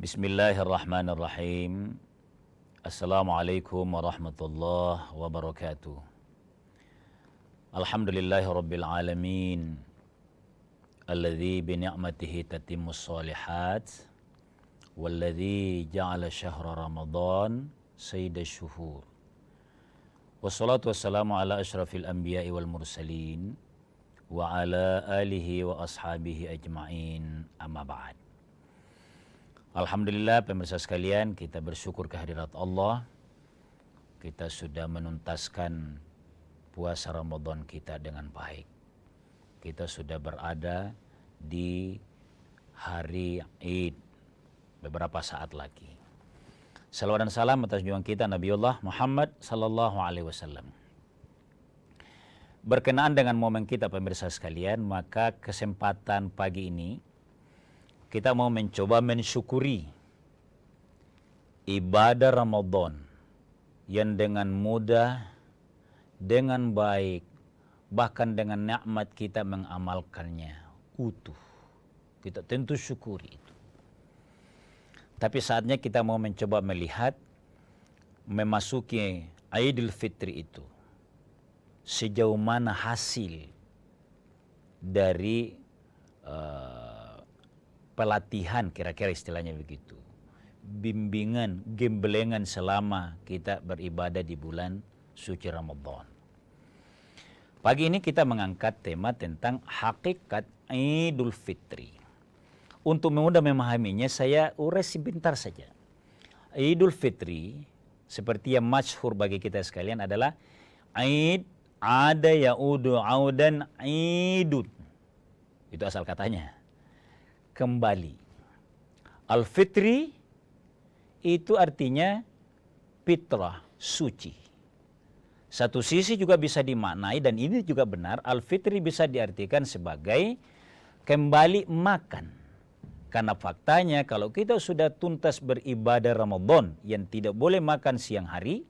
Bismillahirrahmanirrahim. Assalamualaikum warahmatullahi wabarakatuh. Alhamdulillahi rabbil alamin. Alladzi bi ni'matihi tatimmus shalihat. Walladzi ja'ala syahra Ramadan sayyidash syuhur. Wassalatu wassalamu ala asyrafil anbiya'i wal mursalin wa ala alihi wa ashabihi ajma'in, amma ba'd. Alhamdulillah pemirsa sekalian, kita bersyukur kehadirat Allah. Kita sudah menuntaskan puasa Ramadan kita dengan baik. Kita sudah berada di hari Id beberapa saat lagi. Salawat dan salam atas junjungan kita Nabiullah Muhammad sallallahu alaihi wasallam. Berkenaan dengan momen kita pemirsa sekalian, maka kesempatan pagi ini kita mau mencoba mensyukuri ibadah Ramadan yang dengan mudah, dengan baik, bahkan dengan nikmat kita mengamalkannya utuh. Kita tentu syukuri itu. Tapi saatnya kita mau mencoba melihat memasuki Idul Fitri itu. Sejauh mana hasil dari pelatihan, kira-kira istilahnya begitu, bimbingan, gembelengan selama kita beribadah di bulan suci Ramadan. Pagi ini kita mengangkat tema tentang hakikat Idul Fitri. Untuk mudah memahaminya, saya urai sebentar saja. Idul Fitri, seperti yang masyhur bagi kita sekalian, adalah Id, ada ya'udu audan idun. Itu asal katanya. Kembali. Al-Fitri itu artinya fitrah, suci. Satu sisi juga bisa dimaknai, dan ini juga benar, Al-Fitri bisa diartikan sebagai kembali makan. Karena faktanya kalau kita sudah tuntas beribadah Ramadan yang tidak boleh makan siang hari,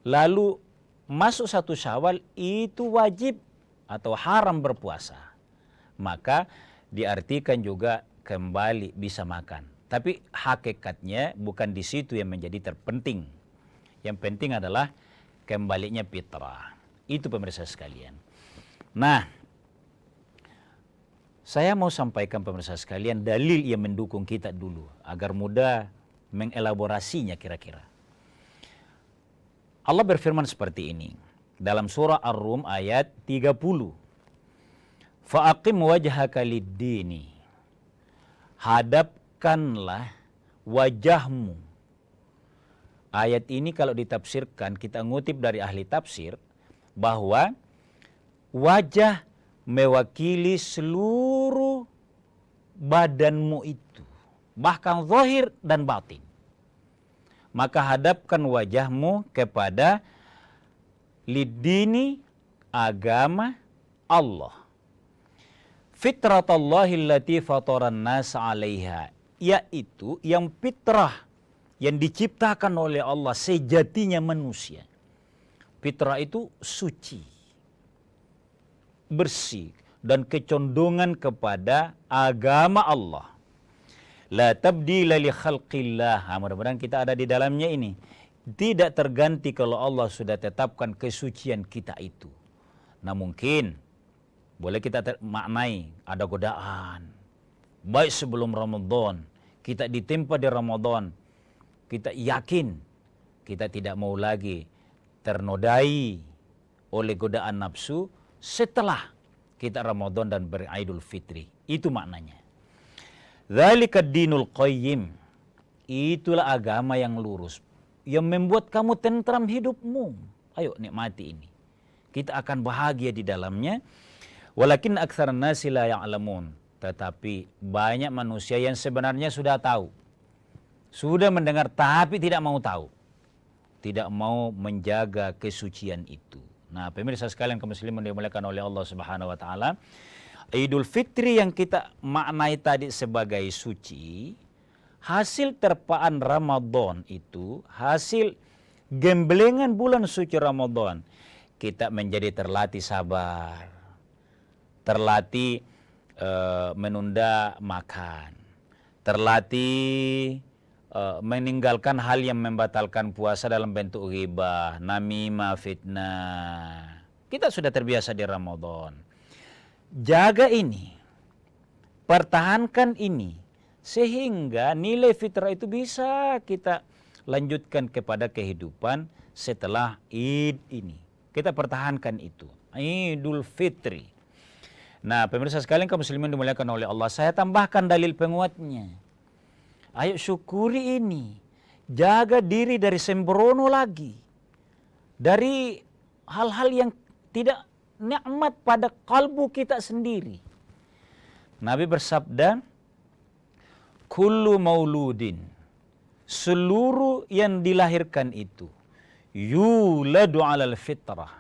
lalu masuk 1 Syawal itu wajib atau haram berpuasa, maka diartikan juga kembali bisa makan. Tapi hakikatnya bukan di situ yang menjadi terpenting. Yang penting adalah kembalinya fitrah. Itu pemirsa sekalian. Nah, saya mau sampaikan pemirsa sekalian dalil yang mendukung kita dulu agar mudah mengelaborasinya kira-kira. Allah berfirman seperti ini dalam surah Ar-Rum ayat 30. Fa'aqim wajhaka lid-dini. Hadapkanlah wajahmu. Ayat ini kalau ditafsirkan, kita ngutip dari ahli tafsir, bahwa wajah mewakili seluruh badanmu itu, bahkan zahir dan batin. Maka hadapkan wajahmu kepada lid-dini, agama Allah. Fitratallahi allati fataran nas 'alaiha, yaitu yang fitrah yang diciptakan oleh Allah sejatinya manusia. Fitrah itu suci, bersih, dan kecondongan kepada agama Allah. La tabdila li khalqillah. Mudah-mudahan kita ada di dalamnya ini. Tidak terganti kalau Allah sudah tetapkan kesucian kita itu. Nah mungkin boleh kita maknai ada godaan. Baik sebelum Ramadan, kita ditimpa di Ramadan, kita yakin kita tidak mau lagi ternodai oleh godaan nafsu setelah kita Ramadan dan beridul fitri. Itu maknanya. Dzalika dinul qayyim. Itulah agama yang lurus, yang membuat kamu tentram hidupmu. Ayo nikmati ini. Kita akan bahagia di dalamnya. Walakin aktsarun nasi la ya'lamun. Tetapi banyak manusia yang sebenarnya sudah tahu, sudah mendengar, tapi tidak mau tahu, tidak mau menjaga kesucian itu. Nah, pemirsa sekalian kaum muslimin dimuliakan oleh Allah Subhanahu wa taala, Idul Fitri yang kita maknai tadi sebagai suci, hasil terpaan Ramadan itu, hasil gembelengan bulan suci Ramadan, kita menjadi terlatih sabar, terlatih menunda makan, terlatih meninggalkan hal yang membatalkan puasa dalam bentuk ghibah, namimah, fitnah. Kita sudah terbiasa di Ramadan. Jaga ini, pertahankan ini, sehingga nilai fitrah itu bisa kita lanjutkan kepada kehidupan setelah Id ini. Kita pertahankan itu, Idul Fitri. Nah, pemirsa sekalian kaum muslimin dimuliakan oleh Allah, saya tambahkan dalil penguatnya. Ayo syukuri ini. Jaga diri dari sembrono lagi. Dari hal-hal yang tidak nikmat pada kalbu kita sendiri. Nabi bersabda, kullu mauludin, seluruh yang dilahirkan itu, yuladu alal fitrah,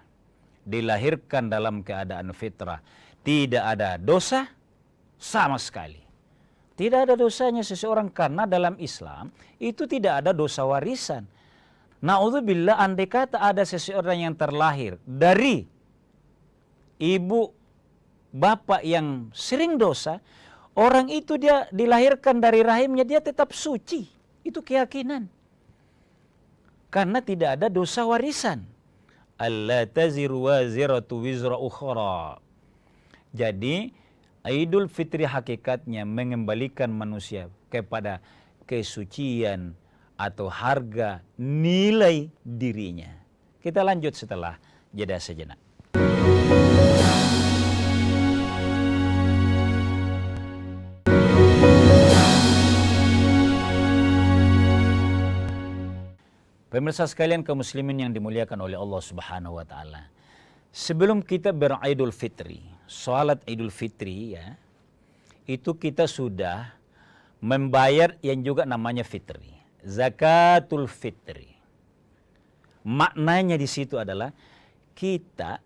dilahirkan dalam keadaan fitrah. Tidak ada dosa sama sekali. Tidak ada dosanya seseorang karena dalam Islam itu tidak ada dosa warisan. Na'udzubillah, andai kata ada seseorang yang terlahir dari ibu bapak yang sering dosa, orang itu dia dilahirkan dari rahimnya dia tetap suci. Itu keyakinan. Karena tidak ada dosa warisan. Alla taziru waziratu wizra ukhra. Jadi Idul Fitri hakikatnya mengembalikan manusia kepada kesucian atau harga nilai dirinya. Kita lanjut setelah jeda sejenak. Pemirsa sekalian kaum muslimin yang dimuliakan oleh Allah Subhanahu wa taala. Sebelum kita beridul fitri, salat Idul Fitri ya, itu kita sudah membayar yang juga namanya fitri, zakatul fitri. Maknanya di situ adalah kita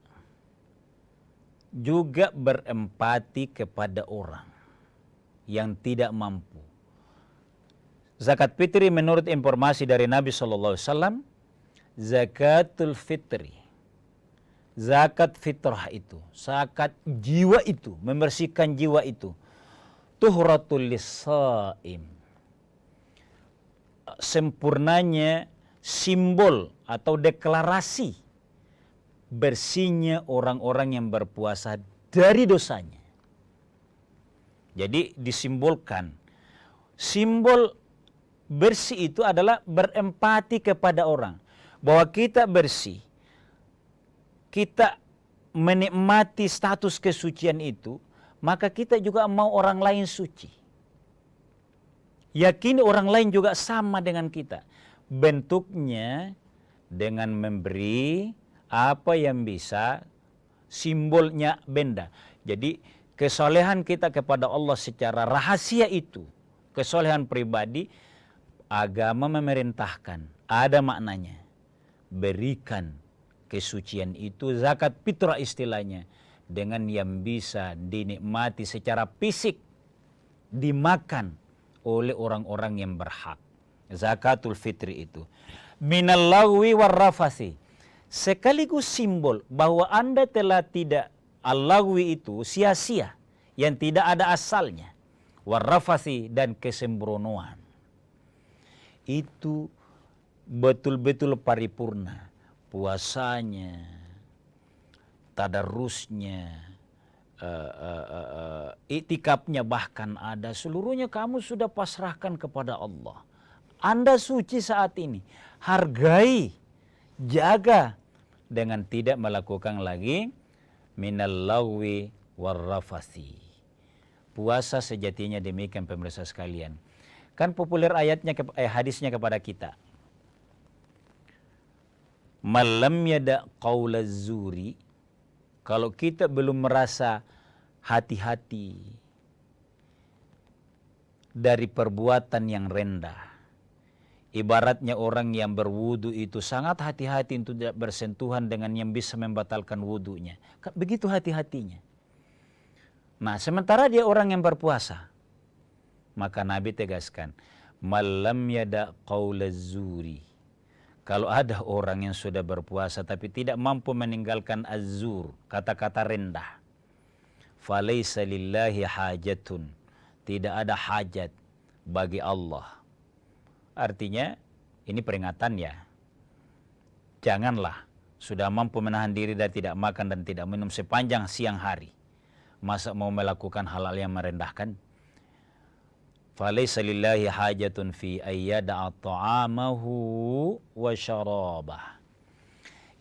juga berempati kepada orang yang tidak mampu. Zakat fitri menurut informasi dari Nabi SAW, zakatul fitri, zakat fitrah itu, zakat jiwa itu, membersihkan jiwa itu, tuhratul lisaim, sempurnanya simbol atau deklarasi bersihnya orang-orang yang berpuasa dari dosanya. Jadi disimbolkan, simbol bersih itu adalah berempati kepada orang. Bahwa kita bersih, kita menikmati status kesucian itu, maka kita juga mau orang lain suci. Yakini orang lain juga sama dengan kita. Bentuknya dengan memberi apa yang bisa, simbolnya benda. Jadi kesolehan kita kepada Allah secara rahasia itu, kesolehan pribadi, agama memerintahkan, ada maknanya. Berikan kesucian itu, zakat fitrah istilahnya, dengan yang bisa dinikmati secara fisik, dimakan oleh orang-orang yang berhak. Zakatul fitri itu. Minal lagwi warrafasi. Sekaligus simbol bahwa Anda telah tidak, al-lagwi itu sia-sia, yang tidak ada asalnya. Warrafasi dan kesembronoan. Itu betul-betul paripurna. Puasanya, tadarusnya, iktikafnya bahkan ada. Seluruhnya kamu sudah pasrahkan kepada Allah. Anda suci saat ini. Hargai, jaga dengan tidak melakukan lagi minal lagwi warrafasi. Puasa sejatinya demikian pemirsa sekalian. Kan populer ayatnya, hadisnya kepada kita. Malam yada qaula zuri, kalau kita belum merasa hati-hati dari perbuatan yang rendah. Ibaratnya orang yang berwudu itu sangat hati-hati untuk tidak bersentuhan dengan yang bisa membatalkan wudunya. Begitu hati-hatinya. Nah, sementara dia orang yang berpuasa, maka Nabi tegaskan, malam yada qaula zuri. Kalau ada orang yang sudah berpuasa tapi tidak mampu meninggalkan az-zur, kata-kata rendah, falaisa lillahi hajatun, tidak ada hajat bagi Allah. Artinya ini peringatan ya. Janganlah sudah mampu menahan diri dan tidak makan dan tidak minum sepanjang siang hari, masa mau melakukan hal-hal yang merendahkan? Falaysa lillahi hajatun fi ayyada'a ta'amahu wa syarabah.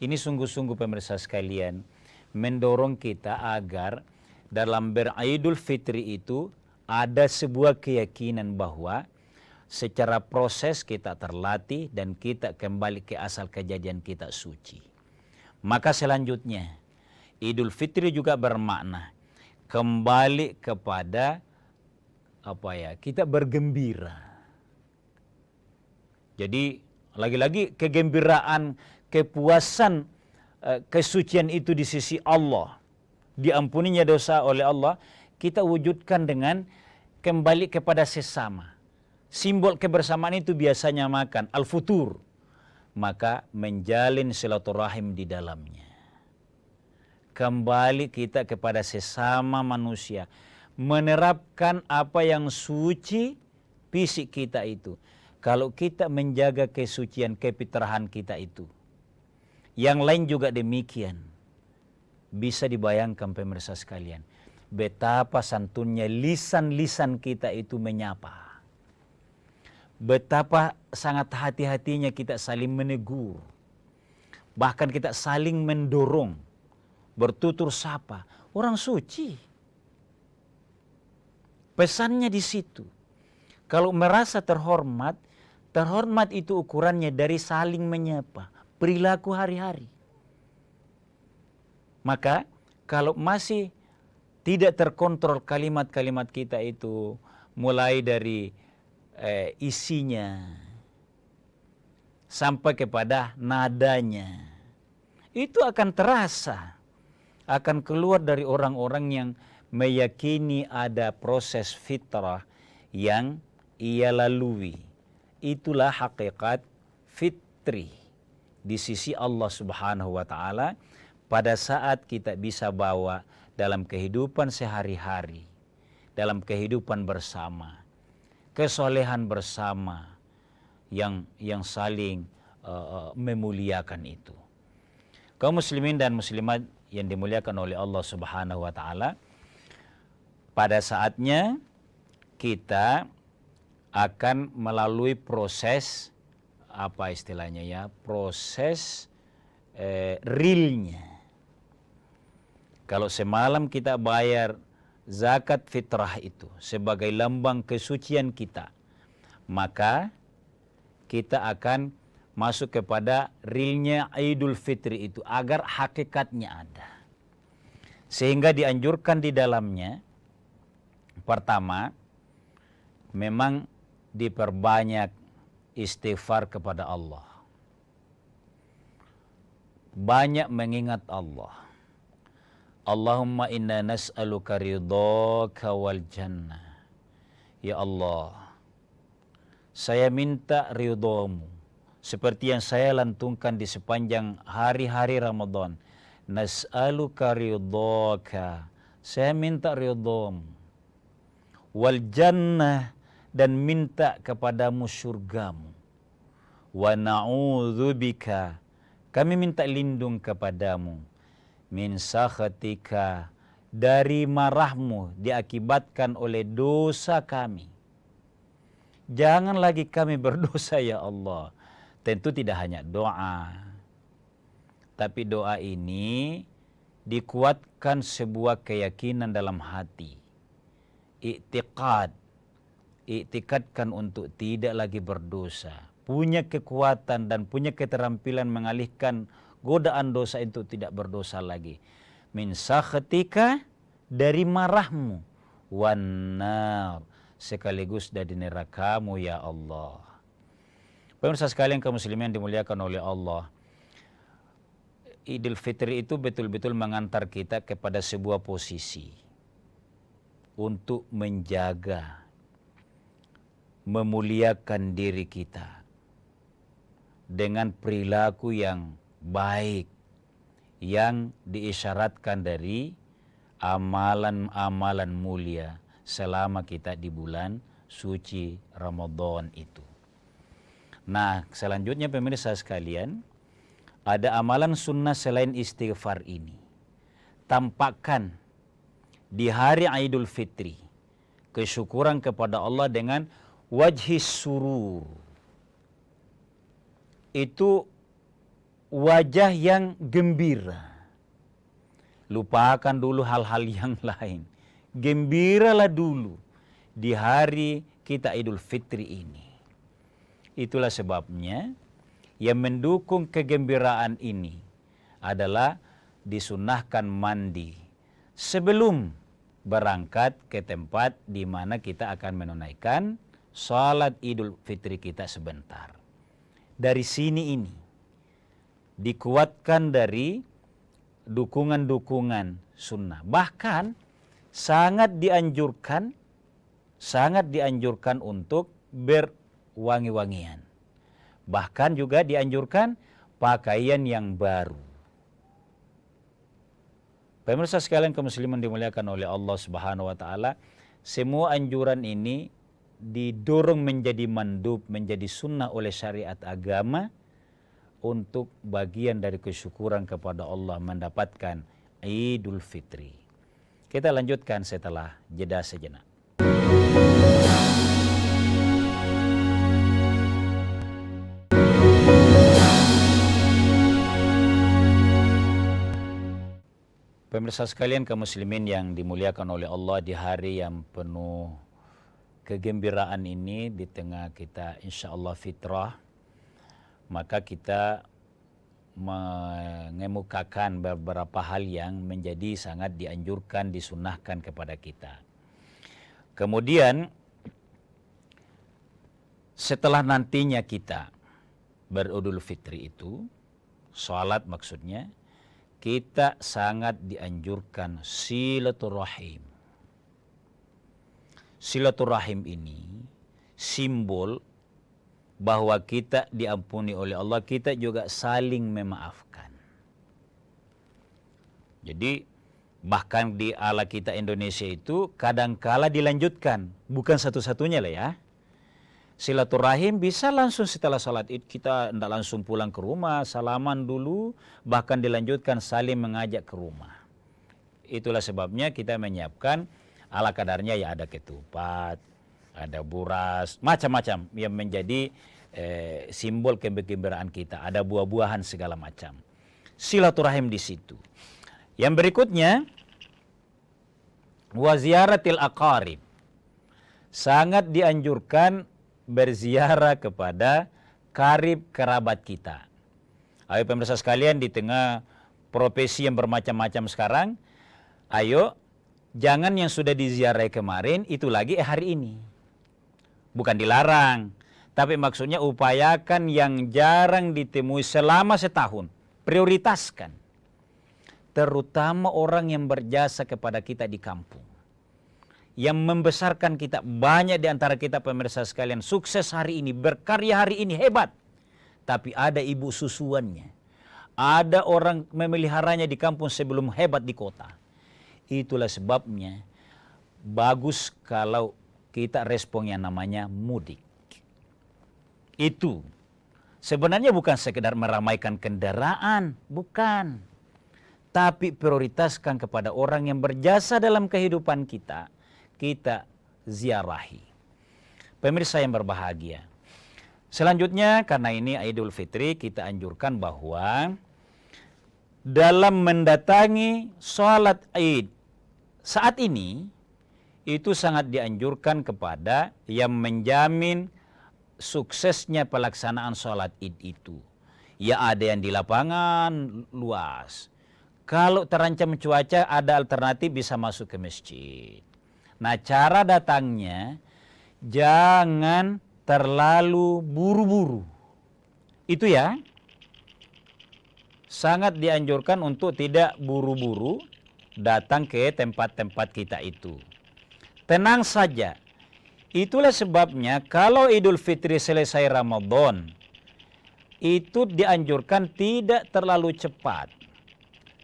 Ini sungguh-sungguh pemirsa sekalian mendorong kita agar dalam beridul fitri itu ada sebuah keyakinan bahwa secara proses kita terlatih dan kita kembali ke asal kejadian kita suci. Maka selanjutnya Idul Fitri juga bermakna kembali kepada kita bergembira. Jadi lagi-lagi kegembiraan, kepuasan, kesucian itu di sisi Allah, diampuninya dosa oleh Allah, kita wujudkan dengan kembali kepada sesama. Simbol kebersamaan itu biasanya makan, al-futur, maka menjalin silaturahim di dalamnya. Kembali kita kepada sesama manusia, menerapkan apa yang suci fisik kita itu. Kalau kita menjaga kesucian kefitrahan kita itu, yang lain juga demikian. Bisa dibayangkan pemirsa sekalian, betapa santunnya lisan-lisan kita itu menyapa. Betapa sangat hati-hatinya kita saling menegur. Bahkan kita saling mendorong, bertutur sapa. Orang suci. Pesannya di situ. Kalau merasa terhormat, terhormat itu ukurannya dari saling menyapa, perilaku hari-hari. Maka kalau masih tidak terkontrol kalimat-kalimat kita itu, mulai dari isinya sampai kepada nadanya, itu akan terasa, akan keluar dari orang-orang yang meyakini ada proses fitrah yang ia lalui. Itulah hakikat fitri di sisi Allah Subhanahu wa ta'ala pada saat kita bisa bawa dalam kehidupan sehari-hari, dalam kehidupan bersama, kesolehan bersama yang saling memuliakan itu. Kaum muslimin dan muslimat yang dimuliakan oleh Allah Subhanahu wa ta'ala, pada saatnya kita akan melalui proses proses realnya. Kalau semalam kita bayar zakat fitrah itu sebagai lambang kesucian kita, maka kita akan masuk kepada realnya Idul Fitri itu agar hakikatnya ada. Sehingga dianjurkan di dalamnya, pertama, memang diperbanyak istighfar kepada Allah. Banyak mengingat Allah. Allahumma inna nas'aluka ridhaka wal jannah. Ya Allah, saya minta ridhamu. Seperti yang saya lantunkan di sepanjang hari-hari Ramadan. Nas'aluka ridhaka. Saya minta ridhamu. Wal jannah, dan minta kepadamu surgamu. Wa na'udzubika, kami minta lindung kepadamu. Min sakhatika, dari marahmu diakibatkan oleh dosa kami. Jangan lagi kami berdosa ya Allah. Tentu tidak hanya doa, tapi doa ini dikuatkan sebuah keyakinan dalam hati. Iktikadkan untuk tidak lagi berdosa, punya kekuatan dan punya keterampilan mengalihkan godaan dosa itu tidak berdosa lagi. Min sakhatika, dari marahmu, wannar, sekaligus dari nerakamu ya Allah. Pemirsa sekalian kaum muslimin dimuliakan oleh Allah, Idul Fitri itu betul-betul mengantar kita kepada sebuah posisi untuk menjaga, memuliakan diri kita dengan perilaku yang baik yang diisyaratkan dari amalan-amalan mulia selama kita di bulan suci Ramadan itu. Nah, selanjutnya pemirsa sekalian, ada amalan sunnah selain istighfar ini. Tampakkan di hari Idul Fitri kesyukuran kepada Allah dengan wajhis surur. Itu wajah yang gembira. Lupakan dulu hal-hal yang lain. Gembiralah dulu di hari kita Idul Fitri ini. Itulah sebabnya yang mendukung kegembiraan ini adalah disunahkan mandi sebelum berangkat ke tempat di mana kita akan menunaikan salat Idul Fitri kita sebentar. Dari sini ini dikuatkan dari dukungan-dukungan sunnah. Bahkan sangat dianjurkan untuk berwangi-wangian. Bahkan juga dianjurkan pakaian yang baru. Pemirsa sekalian kaum muslimin dimuliakan oleh Allah Subhanahu wa taala, semua anjuran ini didorong menjadi mandub, menjadi sunnah oleh syariat agama untuk bagian dari kesyukuran kepada Allah mendapatkan Idul Fitri. Kita lanjutkan setelah jeda sejenak. Pemirsa sekalian kaum muslimin yang dimuliakan oleh Allah, di hari yang penuh kegembiraan ini, di tengah kita insya Allah fitrah, maka kita mengemukakan beberapa hal yang menjadi sangat dianjurkan, disunahkan kepada kita. Kemudian setelah nantinya kita beridul fitri itu, sholat maksudnya, kita sangat dianjurkan silaturahim. Silaturahim ini simbol bahwa kita diampuni oleh Allah, kita juga saling memaafkan. Jadi bahkan di ala kita Indonesia itu kadangkala dilanjutkan, bukan satu-satunya lah ya. Silaturahim bisa langsung setelah salat Id, kita tidak langsung pulang ke rumah, salaman dulu, bahkan dilanjutkan saling mengajak ke rumah. Itulah sebabnya kita menyiapkan ala kadarnya, ya ada ketupat, ada buras, macam-macam yang menjadi simbol kegembiraan kita. Ada buah-buahan segala macam. Silaturahim di situ. Yang berikutnya, wa ziyaratil aqarib. Sangat dianjurkan berziarah kepada karib kerabat kita. Ayo pemirsa sekalian, di tengah profesi yang bermacam-macam sekarang, ayo jangan yang sudah diziarahi kemarin itu lagi hari ini. Bukan dilarang, tapi maksudnya upayakan yang jarang ditemui selama setahun. Prioritaskan. Terutama orang yang berjasa kepada kita di kampung. Yang membesarkan kita, banyak di antara kita pemirsa sekalian sukses hari ini, berkarya hari ini hebat. Tapi ada ibu susuannya. Ada orang memeliharanya di kampung sebelum hebat di kota. Itulah sebabnya bagus kalau kita respon yang namanya mudik. Itu sebenarnya bukan sekedar meramaikan kendaraan, bukan. Tapi prioritaskan kepada orang yang berjasa dalam kehidupan kita, kita ziarahi. Pemirsa yang berbahagia. Selanjutnya, karena ini Idul Fitri, kita anjurkan bahwa dalam mendatangi sholat Id saat ini, itu sangat dianjurkan kepada yang menjamin suksesnya pelaksanaan sholat Id itu. Ya ada yang di lapangan luas. Kalau terancam cuaca, ada alternatif bisa masuk ke masjid. Nah, cara datangnya jangan terlalu buru-buru. Itu ya. Sangat dianjurkan untuk tidak buru-buru datang ke tempat-tempat kita itu. Tenang saja. Itulah sebabnya kalau Idul Fitri selesai Ramadan, itu dianjurkan tidak terlalu cepat.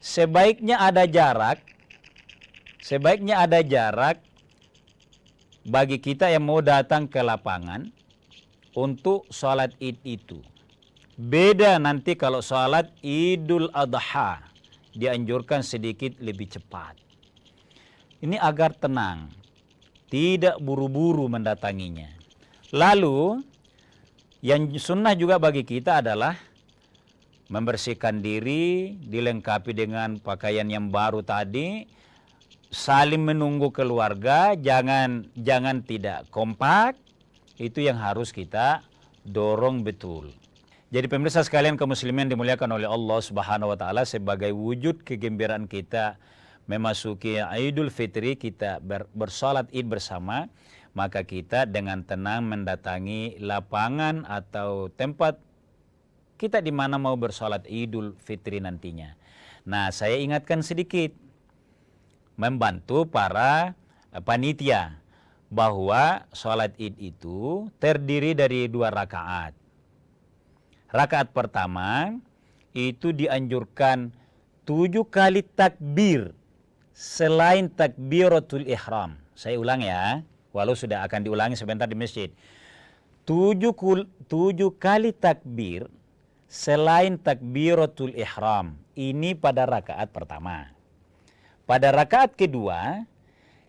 Sebaiknya ada jarak bagi kita yang mau datang ke lapangan untuk sholat id itu. Beda nanti kalau sholat Idul Adha, dianjurkan sedikit lebih cepat. Ini agar tenang, tidak buru-buru mendatanginya. Lalu, yang sunnah juga bagi kita adalah membersihkan diri, dilengkapi dengan pakaian yang baru tadi, saling menunggu keluarga, jangan tidak kompak, itu yang harus kita dorong betul. Jadi pemirsa sekalian kaum muslimin dimuliakan oleh Allah Subhanahu wa taala, sebagai wujud kegembiraan kita memasuki Idul Fitri, kita bersalat Id bersama, maka kita dengan tenang mendatangi lapangan atau tempat kita di mana mau bersalat Idul Fitri nantinya. Nah, saya ingatkan sedikit membantu para panitia bahwa salat Id itu terdiri dari 2 rakaat. Rakaat pertama itu dianjurkan 7 kali takbir selain takbiratul ihram. Saya ulang ya, walau sudah akan diulangi sebentar di masjid. 7 kali takbir selain takbiratul ihram. Ini pada rakaat pertama. Pada rakaat kedua,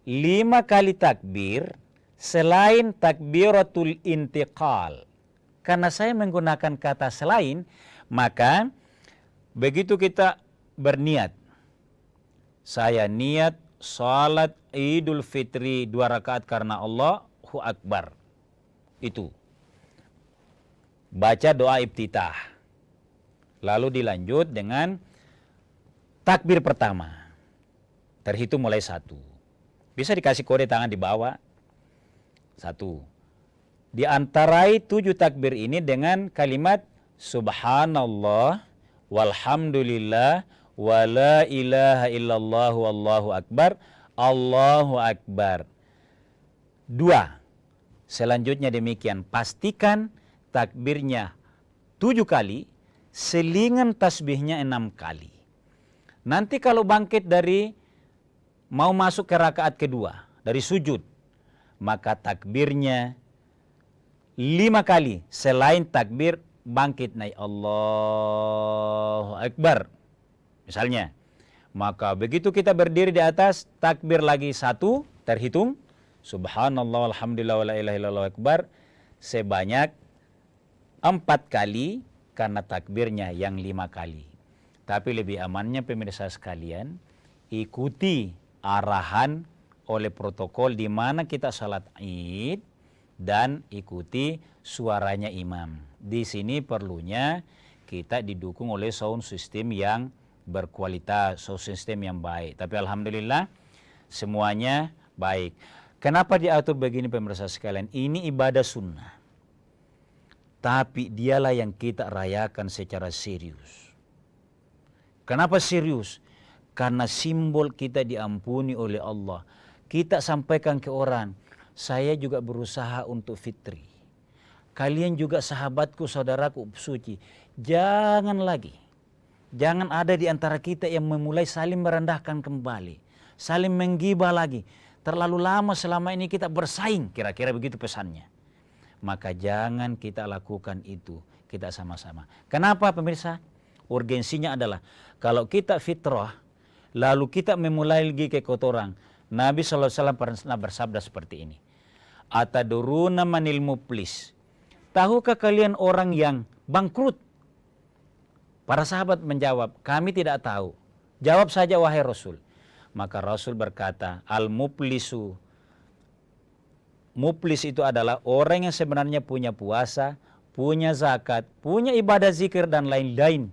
5 kali takbir selain takbiratul intiqal. Karena saya menggunakan kata selain, maka begitu kita berniat, saya niat salat Idul Fitri 2 rakaat karena Allahu Akbar. Itu. Baca doa iftitah. Lalu dilanjut dengan takbir pertama. Terhitung mulai 1. Bisa dikasih kode tangan di bawah. 1. Diantarai 7 takbir ini dengan kalimat Subhanallah, walhamdulillah, wa la ilaha illallah, wallahu akbar, Allahu akbar. 2. Selanjutnya demikian, pastikan takbirnya 7 kali, selingan tasbihnya 6 kali. Nanti kalau bangkit dari mau masuk ke rakaat kedua, dari sujud, maka takbirnya 5 kali selain takbir bangkit naik Allahu Akbar. Misalnya, maka begitu kita berdiri di atas, takbir lagi 1, terhitung Subhanallah, alhamdulillah, wa la ilaha illallah akbar, sebanyak 4 kali karena takbirnya yang 5 kali. Tapi lebih amannya pemirsa sekalian, ikuti arahan oleh protokol di mana kita salat Id dan ikuti suaranya imam. Di sini perlunya kita didukung oleh sound system yang berkualitas, sound system yang baik. Tapi alhamdulillah semuanya baik. Kenapa diatur begini pemirsa sekalian? Ini ibadah sunnah. Tapi dialah yang kita rayakan secara serius. Kenapa serius? Karena simbol kita diampuni oleh Allah. Kita sampaikan ke orang, saya juga berusaha untuk fitri. Kalian juga sahabatku, saudaraku suci. Jangan ada di antara kita yang memulai saling merendahkan kembali. Saling menggibah lagi. Terlalu lama selama ini kita bersaing, kira-kira begitu pesannya. Maka jangan kita lakukan itu, kita sama-sama. Kenapa pemirsa? Urgensinya adalah, kalau kita fitrah, lalu kita memulai lagi kekotoran. Nabi SAW pernah bersabda seperti ini. Ataduruna manil muflis. Tahukah kalian orang yang bangkrut? Para sahabat menjawab, kami tidak tahu. Jawab saja wahai Rasul. Maka Rasul berkata, al-muflisu. Muflis itu adalah orang yang sebenarnya punya puasa, punya zakat, punya ibadah zikir dan lain-lain.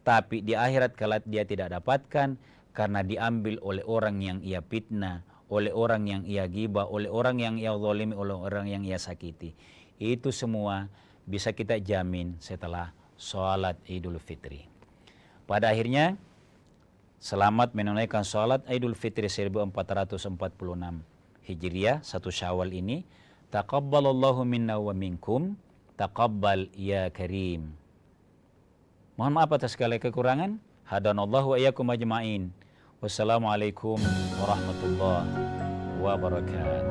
Tapi di akhirat kelak dia tidak dapatkan karena diambil oleh orang yang ia fitnah, oleh orang yang ia ghibah, oleh orang yang ia zalimi, oleh orang yang ia sakiti. Itu semua bisa kita jamin setelah sholat Idul Fitri. Pada akhirnya, selamat menunaikan sholat Idul Fitri 1446 Hijriah, 1 Syawal ini. Taqabbalallahu minna wa minkum, taqabbal ya karim. Mohon maaf atas segala kekurangan. Hadanallahu wa iyyakum ajma'in. Wassalamualaikum warahmatullahi wabarakatuh.